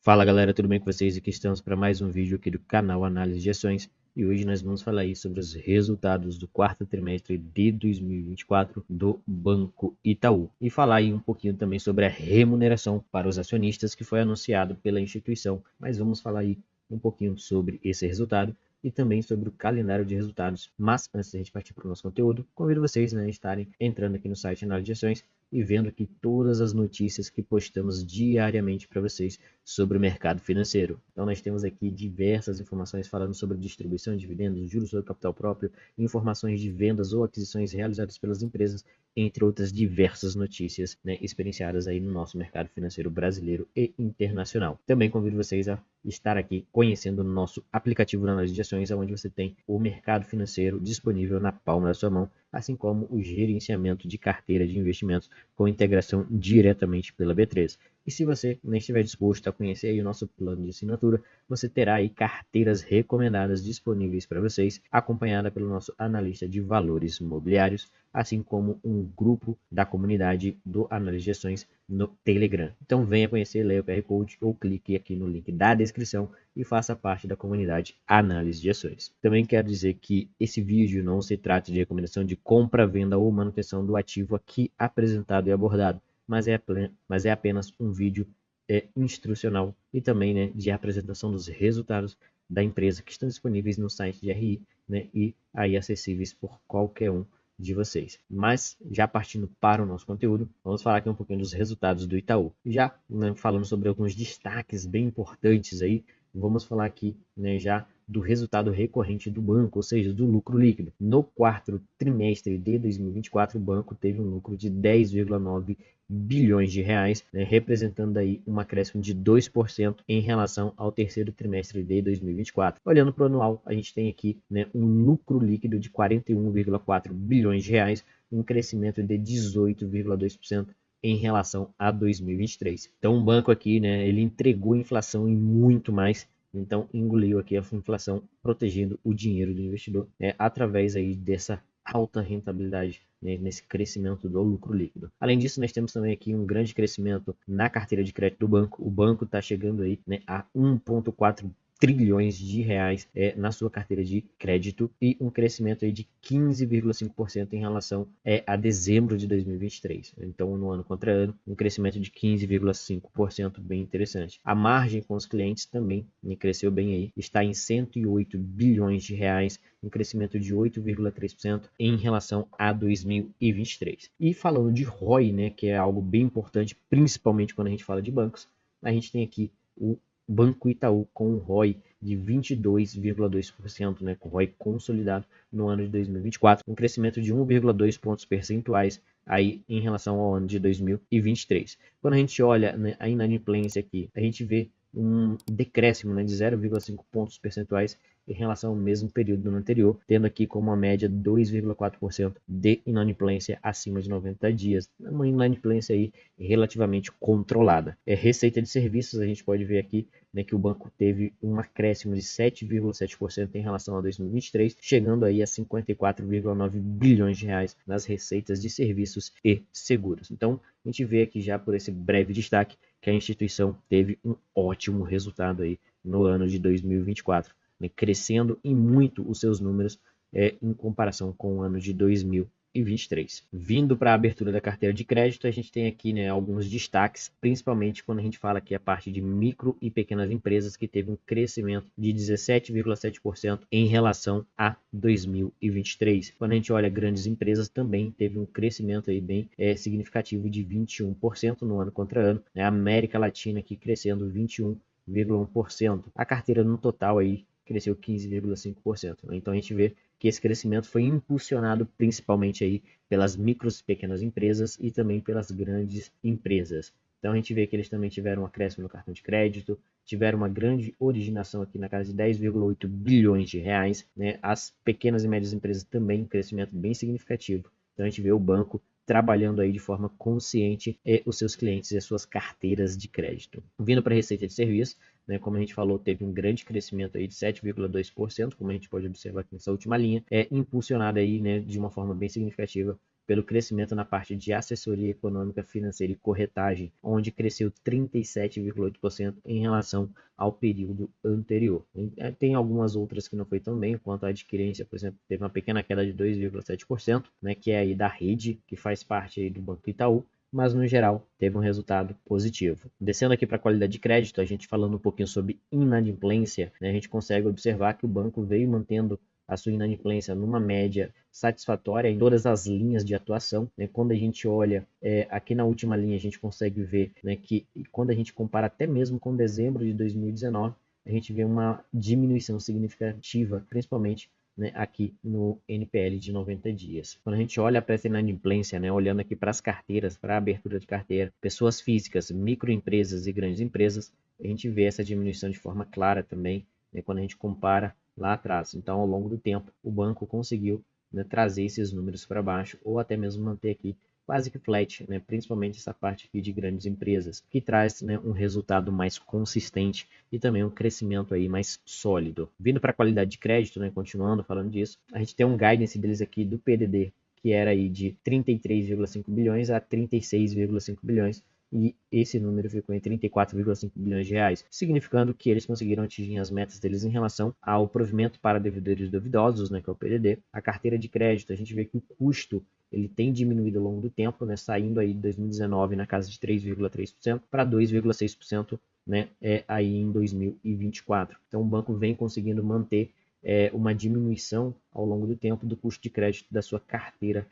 Fala galera, tudo bem com vocês? Aqui estamos para mais um vídeo aqui do canal Análise de Ações e hoje nós vamos falar aí sobre os resultados do quarto trimestre de 2024 do Banco Itaú e falar aí um pouquinho também sobre a remuneração para os acionistas que foi anunciado pela instituição, mas vamos falar aí um pouquinho sobre esse resultado e também sobre o calendário de resultados. Mas antes de a gente partir para o nosso conteúdo, convido vocês a estarem entrando aqui no site Análise de Ações e vendo aqui todas as notícias que postamos diariamente para vocês sobre o mercado financeiro. Então nós temos aqui diversas informações falando sobre distribuição de dividendos, juros sobre capital próprio, informações de vendas ou aquisições realizadas pelas empresas, entre outras diversas notícias experienciadas aí no nosso mercado financeiro brasileiro e internacional. Também convido vocês a estar aqui conhecendo o nosso aplicativo de análise de ações, onde você tem o mercado financeiro disponível na palma da sua mão, assim como o gerenciamento de carteira de investimentos com integração diretamente pela B3. E se você nem estiver disposto a conhecer aí o nosso plano de assinatura, você terá aí carteiras recomendadas disponíveis para vocês, acompanhada pelo nosso analista de valores imobiliários, assim como um grupo da comunidade do Análise de Ações no Telegram. Então venha conhecer, leia o QR Code ou clique aqui no link da descrição e faça parte da comunidade Análise de Ações. Também quero dizer que esse vídeo não se trata de recomendação de compra, venda ou manutenção do ativo aqui apresentado e abordado, mas é apenas um vídeo instrucional e também de apresentação dos resultados da empresa que estão disponíveis no site de RI e aí acessíveis por qualquer um de vocês. Mas já partindo para o nosso conteúdo, vamos falar aqui um pouquinho dos resultados do Itaú. Já falando sobre alguns destaques bem importantes aí, vamos falar aqui já do resultado recorrente do banco, ou seja, do lucro líquido. No quarto trimestre de 2024, o banco teve um lucro de 10,9 bilhões de reais, representando aí um acréscimo de 2% em relação ao terceiro trimestre de 2024. Olhando para o anual, a gente tem aqui um lucro líquido de 41,4 bilhões de reais, um crescimento de 18,2% em relação a 2023. Então o banco aqui, ele entregou a inflação e muito mais, então engoliu aqui a inflação, protegendo o dinheiro do investidor através aí dessa alta rentabilidade nesse crescimento do lucro líquido. Além disso, nós temos também aqui um grande crescimento na carteira de crédito do banco. O banco está chegando aí a 1,4 trilhões de reais na sua carteira de crédito e um crescimento aí de 15,5% em relação a dezembro de 2023. Então, no ano contra ano, um crescimento de 15,5%, bem interessante. A margem com os clientes também cresceu bem aí, está em 108 bilhões de reais, um crescimento de 8,3% em relação a 2023. E falando de ROI, que é algo bem importante, principalmente quando a gente fala de bancos, a gente tem aqui o Banco Itaú com um ROI de 22,2%, com ROI consolidado no ano de 2024, um crescimento de 1,2 pontos percentuais aí em relação ao ano de 2023. Quando a gente olha a inadimplência aqui, a gente vê um decréscimo de 0,5 pontos percentuais em relação ao mesmo período do ano anterior, tendo aqui como uma média 2,4% de inadimplência acima de 90 dias. Uma inadimplência aí relativamente controlada. Receita de serviços, a gente pode ver aqui que o banco teve um acréscimo de 7,7% em relação a 2023, chegando aí a 54,9 bilhões de reais nas receitas de serviços e seguros. Então, a gente vê aqui já por esse breve destaque que a instituição teve um ótimo resultado aí no ano de 2024, crescendo em muito os seus números em comparação com o ano de 2023. Vindo para a abertura da carteira de crédito, a gente tem aqui alguns destaques, principalmente quando a gente fala aqui a parte de micro e pequenas empresas, que teve um crescimento de 17,7% em relação a 2023. Quando a gente olha grandes empresas, também teve um crescimento aí bem significativo de 21% no ano contra ano. A América Latina aqui crescendo 21,1%. A carteira no total aí cresceu 15,5%. Então a gente vê que esse crescimento foi impulsionado principalmente aí pelas micros e pequenas empresas e também pelas grandes empresas. Então a gente vê que eles também tiveram um acréscimo no cartão de crédito, tiveram uma grande originação aqui na casa de 10,8 bilhões de reais. As pequenas e médias empresas também um crescimento bem significativo. Então a gente vê o banco trabalhando aí de forma consciente os seus clientes e as suas carteiras de crédito. Vindo para a receita de serviço, como a gente falou, teve um grande crescimento aí de 7,2%, como a gente pode observar aqui nessa última linha, impulsionada aí de uma forma bem significativa pelo crescimento na parte de assessoria econômica, financeira e corretagem, onde cresceu 37,8% em relação ao período anterior. Tem algumas outras que não foi tão bem, quanto a adquirência, por exemplo, teve uma pequena queda de 2,7%, né, que é aí da Rede, que faz parte aí do Banco Itaú, mas no geral teve um resultado positivo. Descendo aqui para a qualidade de crédito, a gente falando um pouquinho sobre inadimplência, né, a gente consegue observar que o banco veio mantendo a sua inadimplência numa média satisfatória em todas as linhas de atuação, né? Quando a gente olha aqui na última linha, a gente consegue ver, né, que quando a gente compara até mesmo com dezembro de 2019, a gente vê uma diminuição significativa, principalmente, né, aqui no NPL de 90 dias. Quando a gente olha para essa inadimplência, né, olhando aqui para as carteiras, para a abertura de carteira, pessoas físicas, microempresas e grandes empresas, a gente vê essa diminuição de forma clara também, né, quando a gente compara lá atrás. Então, ao longo do tempo, o banco conseguiu, né, trazer esses números para baixo ou até mesmo manter aqui quase que flat, né, principalmente essa parte aqui de grandes empresas, que traz, né, um resultado mais consistente e também um crescimento aí mais sólido. Vindo para a qualidade de crédito, né, continuando falando disso, a gente tem um guidance deles aqui do PDD, que era aí de 33,5 bilhões a 36,5 bilhões, e esse número ficou em 34,5 bilhões de reais, significando que eles conseguiram atingir as metas deles em relação ao provimento para devedores duvidosos, né, que é o PDD, a carteira de crédito. A gente vê que o custo ele tem diminuído ao longo do tempo, né, saindo aí de 2019 na casa de 3,3% para 2,6%, né, aí em 2024. Então o banco vem conseguindo manter uma diminuição ao longo do tempo do custo de crédito da sua carteira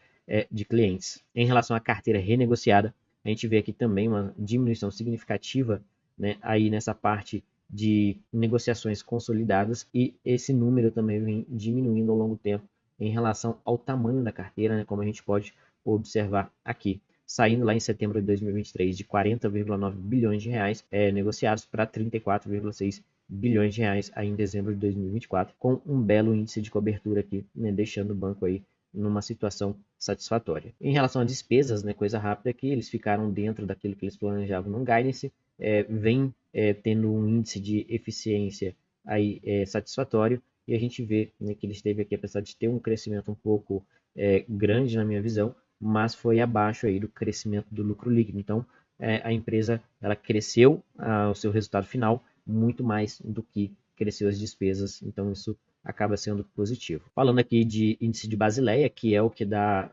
de clientes. Em relação à carteira renegociada, a gente vê aqui também uma diminuição significativa, né, aí nessa parte de negociações consolidadas, e esse número também vem diminuindo ao longo do tempo em relação ao tamanho da carteira, né, como a gente pode observar aqui, saindo lá em setembro de 2023 de 40,9 bilhões de reais negociados para 34,6 bilhões de reais aí em dezembro de 2024, com um belo índice de cobertura aqui, né, deixando o banco aí numa situação satisfatória. Em relação a despesas, né, coisa rápida aqui, eles ficaram dentro daquilo que eles planejavam no guidance, vem tendo um índice de eficiência aí satisfatório, e a gente vê, né, que eles teve aqui, apesar de ter um crescimento um pouco grande na minha visão, mas foi abaixo aí do crescimento do lucro líquido. Então, a empresa ela cresceu o seu resultado final muito mais do que cresceu as despesas, então isso acaba sendo positivo. Falando aqui de índice de Basileia, que é o que dá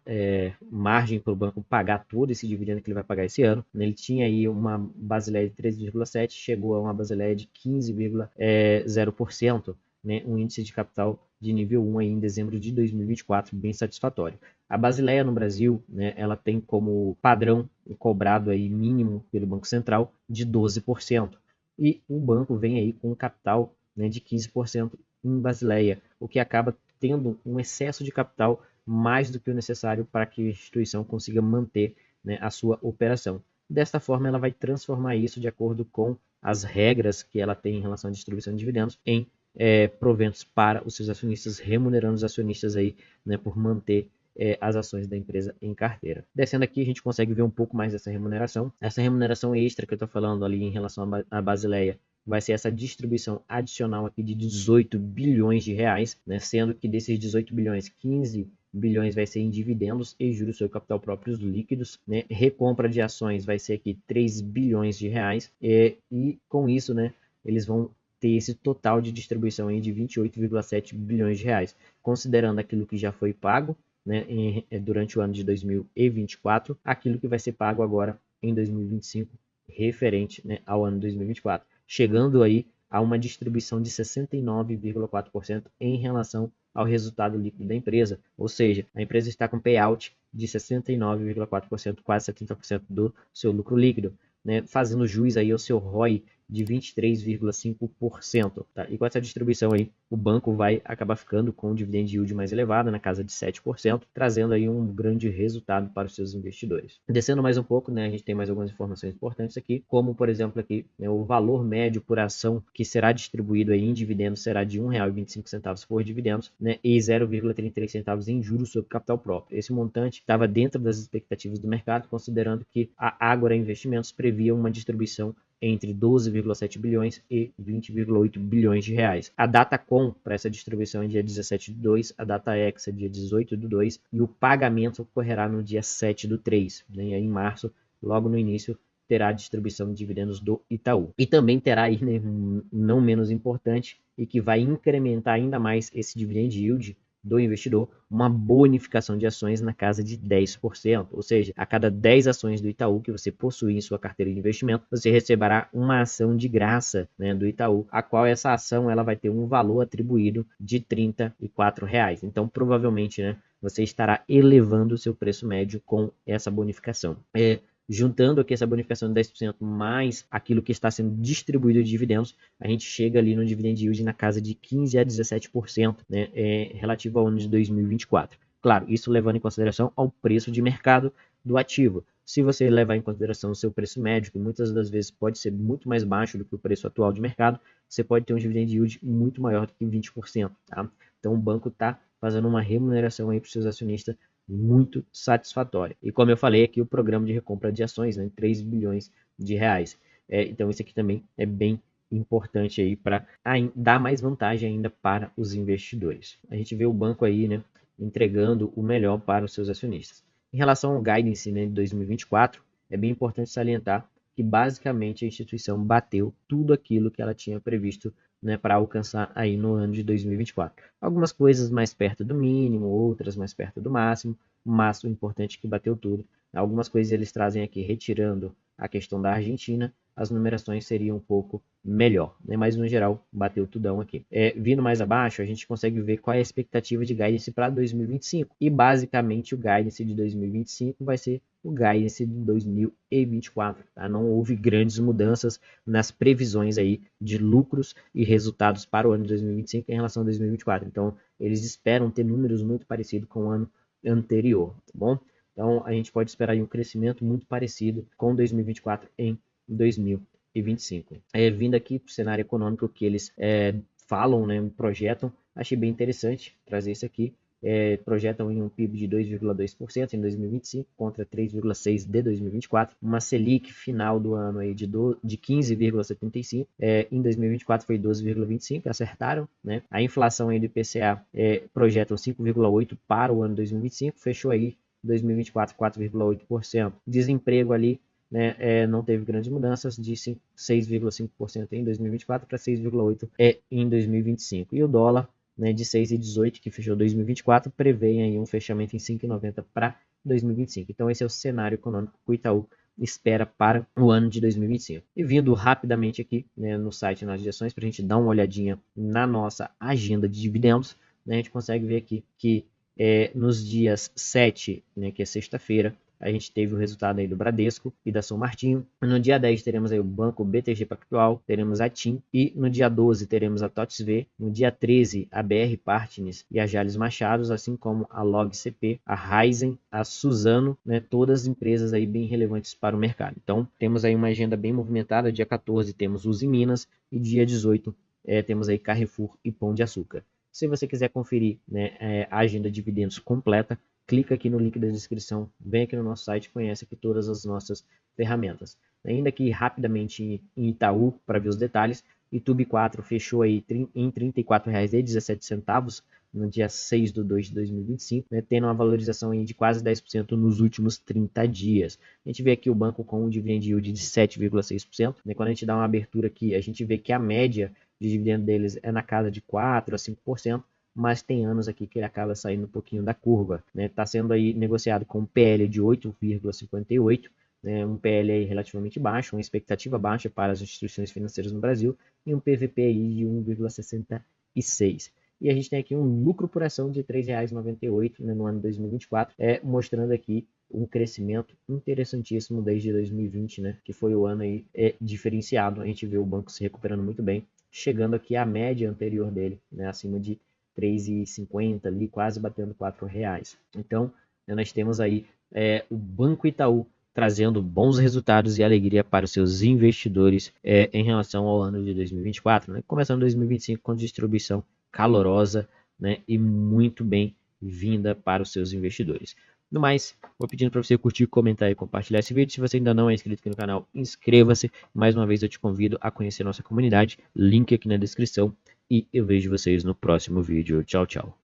margem para o banco pagar todo esse dividendo que ele vai pagar esse ano. Ele tinha aí uma Basileia de 13,7%, chegou a uma Basileia de 15,0%, né, um índice de capital de nível 1 aí em dezembro de 2024, bem satisfatório. A Basileia no Brasil, né, ela tem como padrão cobrado aí mínimo pelo Banco Central de 12%. E o banco vem aí com um capital, né, de 15% em Basileia, o que acaba tendo um excesso de capital mais do que o necessário para que a instituição consiga manter, né, a sua operação. Desta forma, ela vai transformar isso de acordo com as regras que ela tem em relação à distribuição de dividendos em proventos para os seus acionistas, remunerando os acionistas aí, né, por manter as ações da empresa em carteira. Descendo aqui, a gente consegue ver um pouco mais dessa remuneração. Essa remuneração extra que eu estou falando ali em relação à Basileia vai ser essa distribuição adicional aqui de 18 bilhões de reais, né, sendo que desses 18 bilhões, 15 bilhões vai ser em dividendos e juros sobre capital próprios líquidos, né? Recompra de ações vai ser aqui 3 bilhões de reais, e com isso, né, eles vão ter esse total de distribuição aí de 28,7 bilhões de reais, considerando aquilo que já foi pago, né, durante o ano de 2024, aquilo que vai ser pago agora em 2025, referente, né, ao ano 2024, chegando aí a uma distribuição de 69,4% em relação ao resultado líquido da empresa, ou seja, a empresa está com payout de 69,4%, quase 70% do seu lucro líquido, né, fazendo jus aí ao seu ROI de 23,5%. Tá? E com essa distribuição aí, o banco vai acabar ficando com um dividend yield mais elevado, na casa de 7%, trazendo aí um grande resultado para os seus investidores. Descendo mais um pouco, né, a gente tem mais algumas informações importantes aqui, como por exemplo aqui, né, o valor médio por ação que será distribuído aí em dividendos será de R$ 1,25 por dividendos, né, e 0,33 centavos em juros sobre capital próprio. Esse montante estava dentro das expectativas do mercado, considerando que a Ágora Investimentos previa uma distribuição entre 12,7 bilhões e 20,8 bilhões de reais. A data com para essa distribuição é dia 17/2, a data ex é dia 18/2 e o pagamento ocorrerá no dia 7/3, né? E aí, em março, logo no início, terá a distribuição de dividendos do Itaú. E também terá aí, né, não menos importante, e que vai incrementar ainda mais esse dividend yield do investidor, uma bonificação de ações na casa de 10%, ou seja, a cada 10 ações do Itaú que você possui em sua carteira de investimento, você receberá uma ação de graça, né, do Itaú, a qual essa ação ela vai ter um valor atribuído de R$ 34. Então, provavelmente, né, você estará elevando o seu preço médio com essa bonificação. Juntando aqui essa bonificação de 10% mais aquilo que está sendo distribuído de dividendos, a gente chega ali no dividend yield na casa de 15 a 17%, né, relativo ao ano de 2024. Claro, isso levando em consideração ao preço de mercado do ativo. Se você levar em consideração o seu preço médio, que muitas das vezes pode ser muito mais baixo do que o preço atual de mercado, você pode ter um dividend yield muito maior do que 20%. Tá? Então o banco está fazendo uma remuneração aí para os seus acionistas muito satisfatória. E como eu falei aqui, o programa de recompra de ações, né, 3 bilhões de reais. Então isso aqui também é bem importante aí para dar mais vantagem ainda para os investidores. A gente vê o banco aí, né, entregando o melhor para os seus acionistas. Em relação ao guidance, né, de 2024, é bem importante salientar que basicamente a instituição bateu tudo aquilo que ela tinha previsto, né, para alcançar aí no ano de 2024. Algumas coisas mais perto do mínimo, outras mais perto do máximo, mas o importante é que bateu tudo. Algumas coisas eles trazem aqui, retirando a questão da Argentina, as numerações seriam um pouco melhor, né? Mas no geral bateu tudão aqui. Vindo mais abaixo, a gente consegue ver qual é a expectativa de guidance para 2025 e basicamente o guidance de 2025 vai ser o guidance de 2024, tá? Não houve grandes mudanças nas previsões aí de lucros e resultados para o ano de 2025 em relação a 2024. Então, eles esperam ter números muito parecidos com o ano anterior, tá bom? Então, a gente pode esperar aí um crescimento muito parecido com 2024 em 2025. Vindo aqui para o cenário econômico que eles falam, né, projetam, achei bem interessante trazer isso aqui. Projetam em um PIB de 2,2% em 2025 contra 3,6% de 2024, uma Selic final do ano aí de 15,75%, em 2024 foi 12,25%, acertaram, né? A inflação aí do IPCA projetam 5,8% para o ano 2025, fechou aí 2024 4,8%. Desemprego ali, né, não teve grandes mudanças, de 6,5% em 2024 para 6,8% em 2025. E o dólar, né, de 6,18 que fechou 2024, prevê aí um fechamento em 5,90 para 2025. Então esse é o cenário econômico que o Itaú espera para o ano de 2025. E vindo rapidamente aqui, né, no site nas ações, para a gente dar uma olhadinha na nossa agenda de dividendos, né, a gente consegue ver aqui que nos dias 7, né, que é sexta-feira, a gente teve o resultado aí do Bradesco e da São Martinho. No dia 10 teremos aí o Banco BTG Pactual, teremos a TIM, e no dia 12 teremos a TOTSV, no dia 13 a BR Partners e a Jales Machados, assim como a LogCP, a Raizen, a Suzano, né, todas empresas aí bem relevantes para o mercado. Então temos aí uma agenda bem movimentada. Dia 14 temos Uzi Minas e dia 18 temos aí Carrefour e Pão de Açúcar. Se você quiser conferir, né, a agenda de dividendos completa, clica aqui no link da descrição, vem aqui no nosso site e conhece aqui todas as nossas ferramentas. Ainda aqui rapidamente em Itaú, para ver os detalhes, YouTube 4 fechou aí em R$ 34,17 no dia 6/2 de 2025, né, tendo uma valorização aí de quase 10% nos últimos 30 dias. A gente vê aqui o banco com um dividend yield de 7,6%. Né, quando a gente dá uma abertura aqui, a gente vê que a média de dividendo deles é na casa de 4 a 5%, mas tem anos aqui que ele acaba saindo um pouquinho da curva. Está sendo aí negociado com um PL de 8,58, né, um PL aí relativamente baixo, uma expectativa baixa para as instituições financeiras no Brasil, e um PVP aí de 1,66. E a gente tem aqui um lucro por ação de R$ 3,98, né, no ano de 2024, mostrando aqui um crescimento interessantíssimo desde 2020, né, que foi o ano aí diferenciado. A gente vê o banco se recuperando muito bem, chegando aqui à média anterior dele, né, acima de 3,50 ali, quase batendo R$4. Então, nós temos aí o Banco Itaú trazendo bons resultados e alegria para os seus investidores em relação ao ano de 2024, né? Começando 2025 com distribuição calorosa, né, e muito bem vinda para os seus investidores. No mais, vou pedindo para você curtir, comentar e compartilhar esse vídeo. Se você ainda não é inscrito aqui no canal, inscreva-se. Mais uma vez eu te convido a conhecer nossa comunidade, link aqui na descrição. E eu vejo vocês no próximo vídeo. Tchau, tchau.